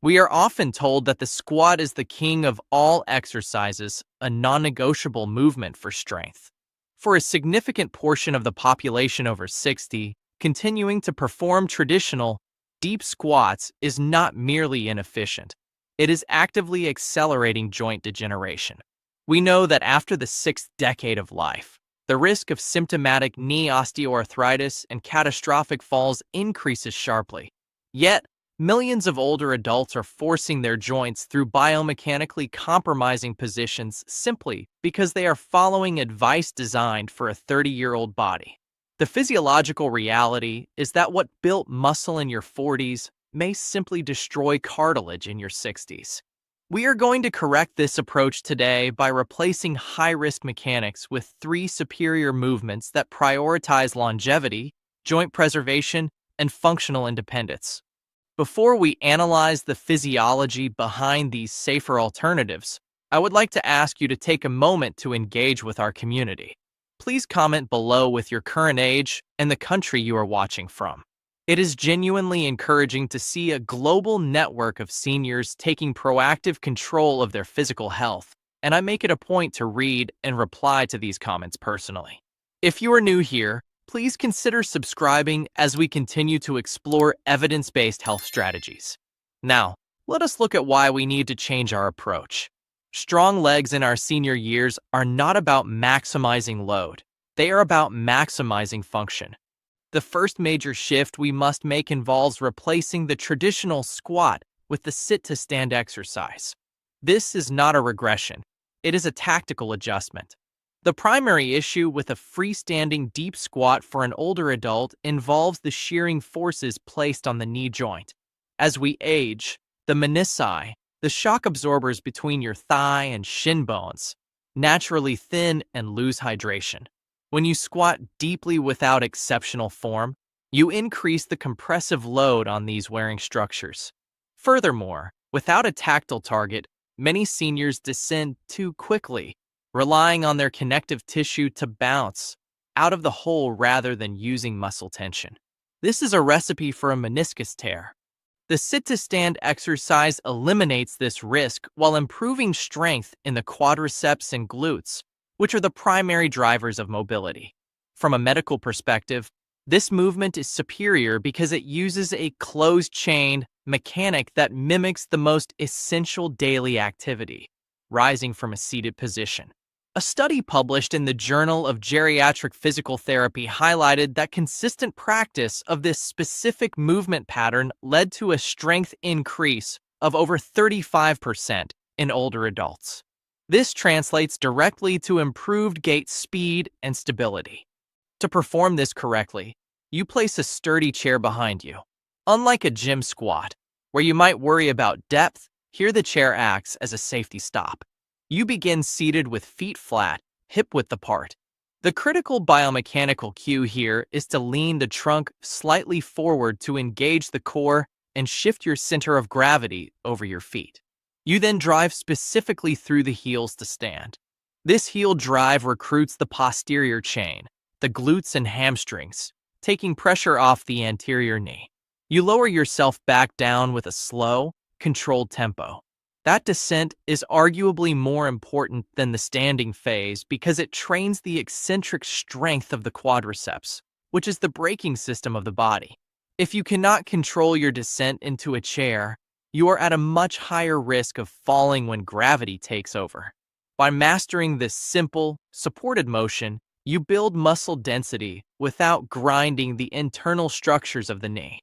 We are often told that the squat is the king of all exercises, a non-negotiable movement for strength. For a significant portion of the population over 60, continuing to perform traditional, deep squats is not merely inefficient. It is actively accelerating joint degeneration. We know that after the sixth decade of life, the risk of symptomatic knee osteoarthritis and catastrophic falls increases sharply. Yet, millions of older adults are forcing their joints through biomechanically compromising positions simply because they are following advice designed for a 30-year-old body. The physiological reality is that what built muscle in your 40s may simply destroy cartilage in your 60s. We are going to correct this approach today by replacing high-risk mechanics with three superior movements that prioritize longevity, joint preservation, and functional independence. Before we analyze the physiology behind these safer alternatives, I would like to ask you to take a moment to engage with our community. Please comment below with your current age and the country you are watching from. It is genuinely encouraging to see a global network of seniors taking proactive control of their physical health, and I make it a point to read and reply to these comments personally. If you are new here, please consider subscribing as we continue to explore evidence-based health strategies. Now, let us look at why we need to change our approach. Strong legs in our senior years are not about maximizing load. They are about maximizing function. The first major shift we must make involves replacing the traditional squat with the sit-to-stand exercise. This is not a regression. It is a tactical adjustment. The primary issue with a freestanding deep squat for an older adult involves the shearing forces placed on the knee joint. As we age, the menisci, the shock absorbers between your thigh and shin bones, naturally thin and lose hydration. When you squat deeply without exceptional form, you increase the compressive load on these wearing structures. Furthermore, without a tactile target, many seniors descend too quickly, relying on their connective tissue to bounce out of the hole rather than using muscle tension. This is a recipe for a meniscus tear. The sit-to-stand exercise eliminates this risk while improving strength in the quadriceps and glutes, which are the primary drivers of mobility. From a medical perspective, this movement is superior because it uses a closed-chain mechanic that mimics the most essential daily activity, rising from a seated position. A study published in the Journal of Geriatric Physical Therapy highlighted that consistent practice of this specific movement pattern led to a strength increase of over 35% in older adults. This translates directly to improved gait speed and stability. To perform this correctly, you place a sturdy chair behind you. Unlike a gym squat, where you might worry about depth, here the chair acts as a safety stop. You begin seated with feet flat, hip-width apart. The critical biomechanical cue here is to lean the trunk slightly forward to engage the core and shift your center of gravity over your feet. You then drive specifically through the heels to stand. This heel drive recruits the posterior chain, the glutes and hamstrings, taking pressure off the anterior knee. You lower yourself back down with a slow, controlled tempo. That descent is arguably more important than the standing phase because it trains the eccentric strength of the quadriceps, which is the braking system of the body. If you cannot control your descent into a chair, you are at a much higher risk of falling when gravity takes over. By mastering this simple, supported motion, you build muscle density without grinding the internal structures of the knee.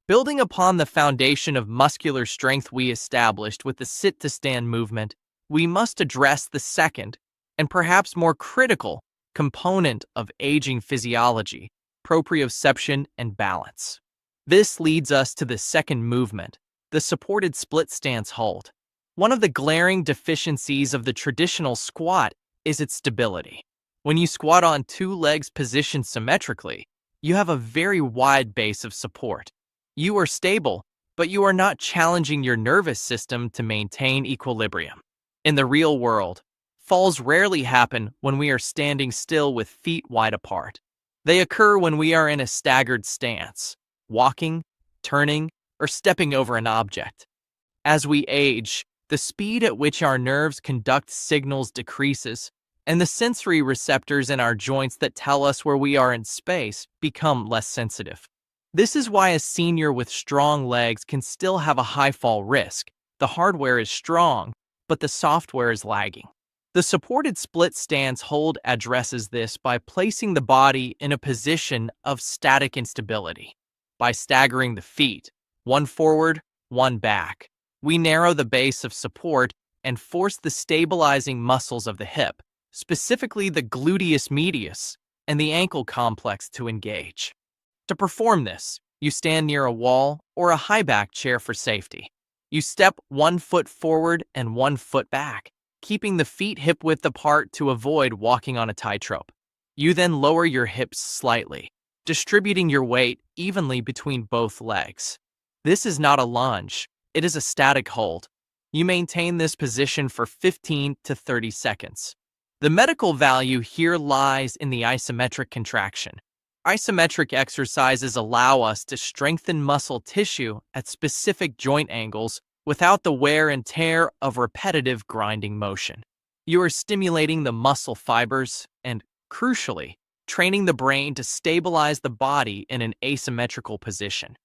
Building upon the foundation of muscular strength we established with the sit-to-stand movement, we must address the second, and perhaps more critical, component of aging physiology, proprioception and balance. This leads us to the second movement, the supported split stance hold. One of the glaring deficiencies of the traditional squat is its stability. When you squat on two legs positioned symmetrically, you have a very wide base of support. You are stable, but you are not challenging your nervous system to maintain equilibrium. In the real world, falls rarely happen when we are standing still with feet wide apart. They occur when we are in a staggered stance, walking, turning, or stepping over an object. As we age, the speed at which our nerves conduct signals decreases, and the sensory receptors in our joints that tell us where we are in space become less sensitive. This is why a senior with strong legs can still have a high fall risk. The hardware is strong, but the software is lagging. The supported split stance hold addresses this by placing the body in a position of static instability. By staggering the feet, one forward, one back, we narrow the base of support and force the stabilizing muscles of the hip, specifically the gluteus medius and the ankle complex, to engage. To perform this, you stand near a wall or a high-back chair for safety. You step 1 foot forward and 1 foot back, keeping the feet hip-width apart to avoid walking on a tightrope. You then lower your hips slightly, distributing your weight evenly between both legs. This is not a lunge, it is a static hold. You maintain this position for 15 to 30 seconds. The medical value here lies in the isometric contraction. Isometric exercises allow us to strengthen muscle tissue at specific joint angles without the wear and tear of repetitive grinding motion. You are stimulating the muscle fibers and, crucially, training the brain to stabilize the body in an asymmetrical position.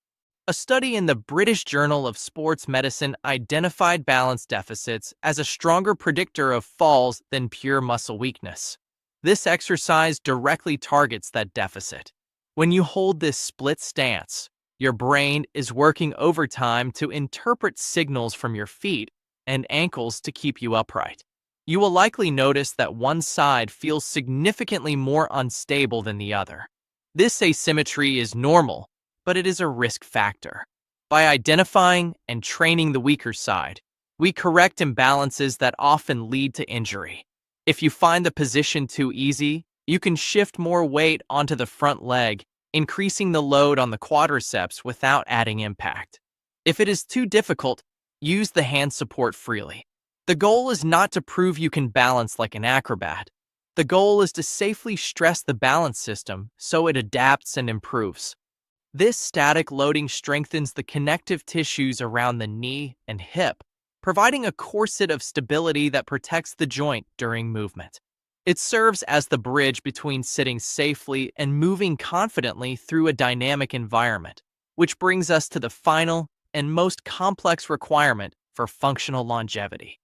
A study in the British Journal of Sports Medicine identified balance deficits as a stronger predictor of falls than pure muscle weakness. This exercise directly targets that deficit. When you hold this split stance, your brain is working overtime to interpret signals from your feet and ankles to keep you upright. You will likely notice that one side feels significantly more unstable than the other. This asymmetry is normal, but it is a risk factor. By identifying and training the weaker side, we correct imbalances that often lead to injury. If you find the position too easy, you can shift more weight onto the front leg, increasing the load on the quadriceps without adding impact. If it is too difficult, use the hand support freely. The goal is not to prove you can balance like an acrobat. The goal is to safely stress the balance system so it adapts and improves. This static loading strengthens the connective tissues around the knee and hip, providing a corset of stability that protects the joint during movement. It serves as the bridge between sitting safely and moving confidently through a dynamic environment, which brings us to the final and most complex requirement for functional longevity.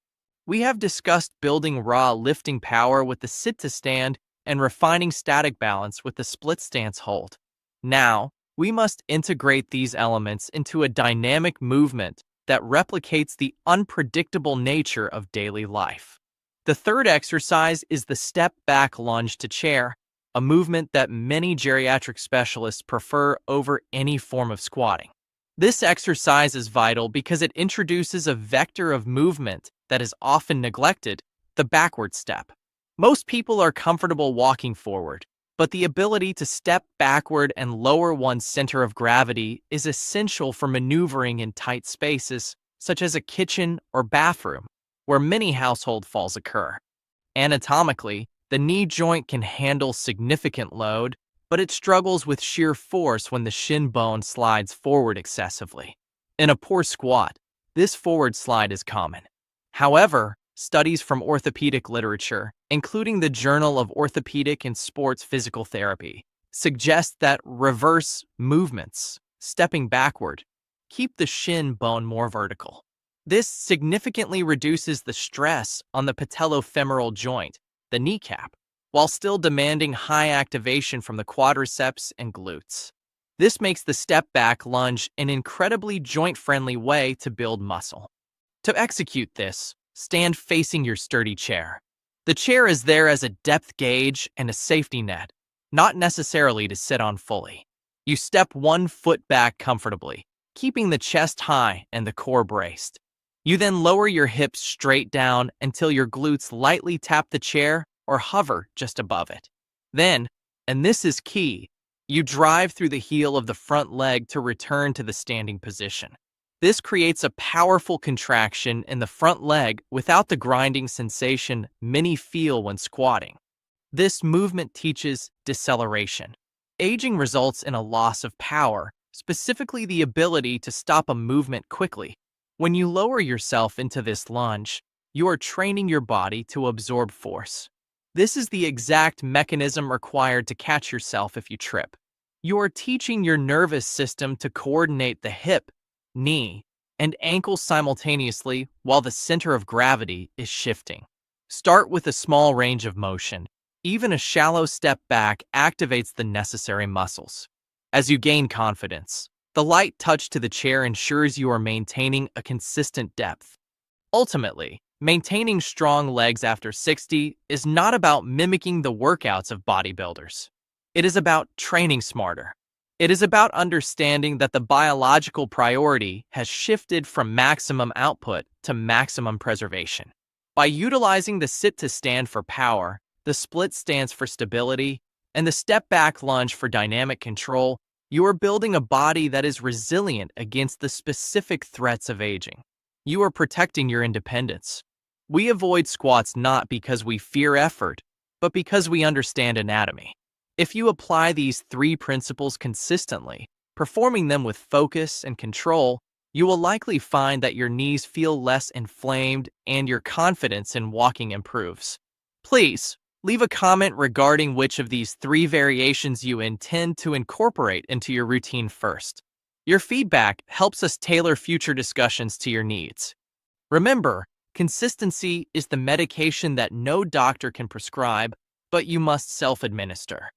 We have discussed building raw lifting power with the sit-to-stand and refining static balance with the split stance hold. Now, we must integrate these elements into a dynamic movement that replicates the unpredictable nature of daily life. The third exercise is the step-back lunge to chair, a movement that many geriatric specialists prefer over any form of squatting. This exercise is vital because it introduces a vector of movement that is often neglected, the backward step. Most people are comfortable walking forward, but the ability to step backward and lower one's center of gravity is essential for maneuvering in tight spaces, such as a kitchen or bathroom, where many household falls occur. Anatomically, the knee joint can handle significant load, but it struggles with shear force when the shin bone slides forward excessively. In a poor squat, this forward slide is common. However, studies from orthopedic literature, including the Journal of Orthopedic and Sports Physical Therapy, suggest that reverse movements, stepping backward, keep the shin bone more vertical. This significantly reduces the stress on the patellofemoral joint, the kneecap, while still demanding high activation from the quadriceps and glutes. This makes the step-back lunge an incredibly joint-friendly way to build muscle. To execute this, stand facing your sturdy chair. The chair is there as a depth gauge and a safety net, not necessarily to sit on fully. You step 1 foot back comfortably, keeping the chest high and the core braced. You then lower your hips straight down until your glutes lightly tap the chair or hover just above it. Then, and this is key, you drive through the heel of the front leg to return to the standing position. This creates a powerful contraction in the front leg without the grinding sensation many feel when squatting. This movement teaches deceleration. Aging results in a loss of power, specifically the ability to stop a movement quickly. When you lower yourself into this lunge, you are training your body to absorb force. This is the exact mechanism required to catch yourself if you trip. You are teaching your nervous system to coordinate the hip, knee, and ankle simultaneously while the center of gravity is shifting. Start with a small range of motion. Even a shallow step back activates the necessary muscles. As you gain confidence, the light touch to the chair ensures you are maintaining a consistent depth. Ultimately, maintaining strong legs after 60 is not about mimicking the workouts of bodybuilders. It is about training smarter. It is about understanding that the biological priority has shifted from maximum output to maximum preservation. By utilizing the sit to stand for power, the split stance for stability, and the step back lunge for dynamic control, you are building a body that is resilient against the specific threats of aging. You are protecting your independence. We avoid squats not because we fear effort, but because we understand anatomy. If you apply these 3 principles consistently, performing them with focus and control, you will likely find that your knees feel less inflamed and your confidence in walking improves. Please, leave a comment regarding which of these 3 variations you intend to incorporate into your routine first. Your feedback helps us tailor future discussions to your needs. Remember, consistency is the medication that no doctor can prescribe, but you must self-administer.